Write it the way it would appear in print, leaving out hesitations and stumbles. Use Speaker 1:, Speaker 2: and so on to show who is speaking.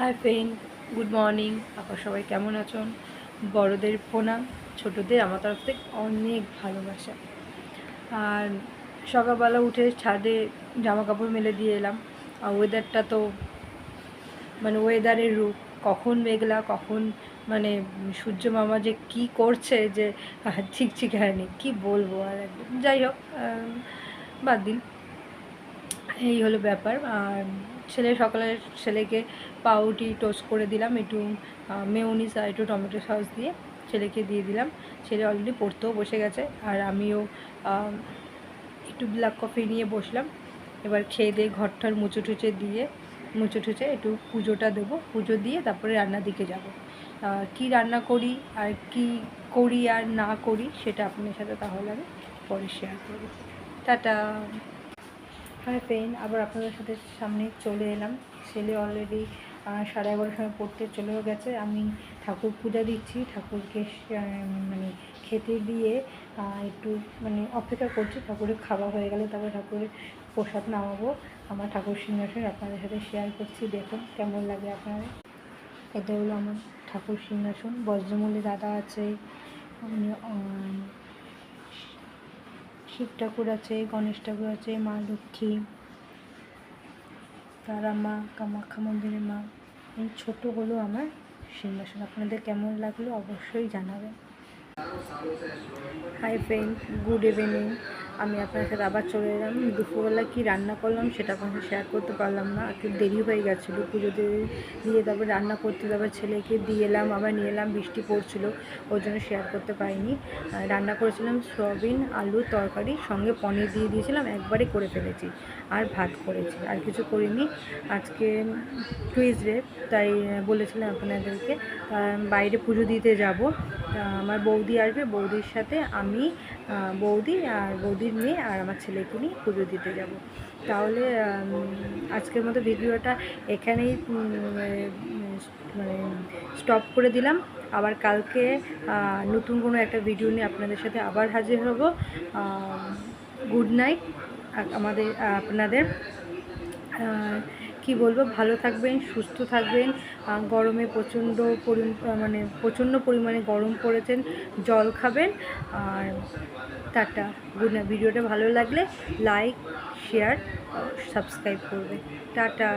Speaker 1: Hi friend, good morning. আপনারা সবাই কেমন আছেন? বড়দের প্রণাম, ছোটদের আমার তরফ থেকে অনেক ভালোবাসা। আর সকালবেলা উঠে ছাদে জামা কাপড় মেলে দিয়ে এলাম। আর ওয়েদারটা তো ওয়েদারের রূপ, কখন মেঘলা কখন সূর্য মামা যে কি করছে যে ঠিক ঠিক হয়নি, কি বলবো। আর যাই হোক, বাদ দিন। এই হলো ব্যাপার। আর সকালে ছেলেকে পাউরুটি টোস্ট করে দিলাম, একটু মেয়োনিজ আর একটু টমেটো সস দিয়ে ছেলেকে দিয়ে দিলাম। ছেলে অলরেডি পড়তেও বসে গেছে, আর আমিও একটু ব্ল্যাক কফি নিয়ে বসলাম। এবার খেয়ে দিয়ে ঘরটার মুছে টুচে একটু পুজোটা দেবো, পুজো দিয়ে তারপরে রান্নার দিকে যাব। কি রান্না করি আর কি করি আর না করি সেটা আপনার সাথে তাহলে আমি পরে শেয়ার করব। টাটা। হাই ফ্রেন্ড, আবার আপনাদের সাথে সামনে চলে এলাম। ছেলে অলরেডি 11:30 সময় পড়তে চলেও গেছে। আমি ঠাকুর পূজা দিচ্ছি, ঠাকুরকে খেতে দিয়ে একটু অপেক্ষা করছি। ঠাকুরের খাওয়া হয়ে গেলে তারপরে ঠাকুরের প্রসাদ নামাবো। আমার ঠাকুর সিংহাসন আপনাদের সাথে শেয়ার করছি, দেখুন কেমন লাগে আপনারা। এটা হলো আমার ঠাকুর সিংহাসন। বজ্রমূল্যে দাদা আছে, শিব ঠাকুর আছে, গণেশ ঠাকুর আছে, মা লক্ষ্মী, তারা মা, কামাখ্যা মন্দিরের মা। এই ছোটো হলো আমার সিংহাসন। আপনাদের কেমন লাগলো অবশ্যই জানাবেন। Hi friend, good evening. আমি আপনার সাথে আবার চলে এলাম। দুপুরবেলা কী রান্না করলাম সেটা আপনার শেয়ার করতে পারলাম না, একটু দেরি হয়ে গেছিলো। পুজো দিয়ে তারপর রান্না করতে তারপর ছেলেকে দিয়ে এলাম, আবার নিয়ে এলাম, বৃষ্টি পড়ছিল, ওই জন্য শেয়ার করতে পারিনি। রান্না করেছিলাম সয়াবিন আলুর তরকারি, সঙ্গে পনির দিয়ে দিয়েছিলাম, একবারে করে ফেলেছি। আর ভাত করেছি, আর কিছু করিনি। আজকে টুইসডে, তাই বলেছিলাম আপনাদেরকে বাইরে পুজো দিতে যাব। আমার বৌদি আসবে, বৌদির সাথে আমি, বৌদি আর বৌদির মেয়ে আর আমার ছেলেকে নিয়ে পুজো দিতে যাব। তাহলে আজকের মতো ভিডিওটা এখানেই স্টপ করে দিলাম। আবার কালকে নতুন কোনো একটা ভিডিও নিয়ে আপনাদের সাথে আবার হাজির হব। গুড নাইট আপনাদের। কি বলবো, ভালো থাকবেন, সুস্থ থাকবেন। গরমে প্রচণ্ড পরিমাণে গরম পড়েছেন, জল খাবেন। আর টাটা, গুড নাইট। ভিডিওটা ভালো লাগলে লাইক, শেয়ার, সাবস্ক্রাইব করবে। টাটা।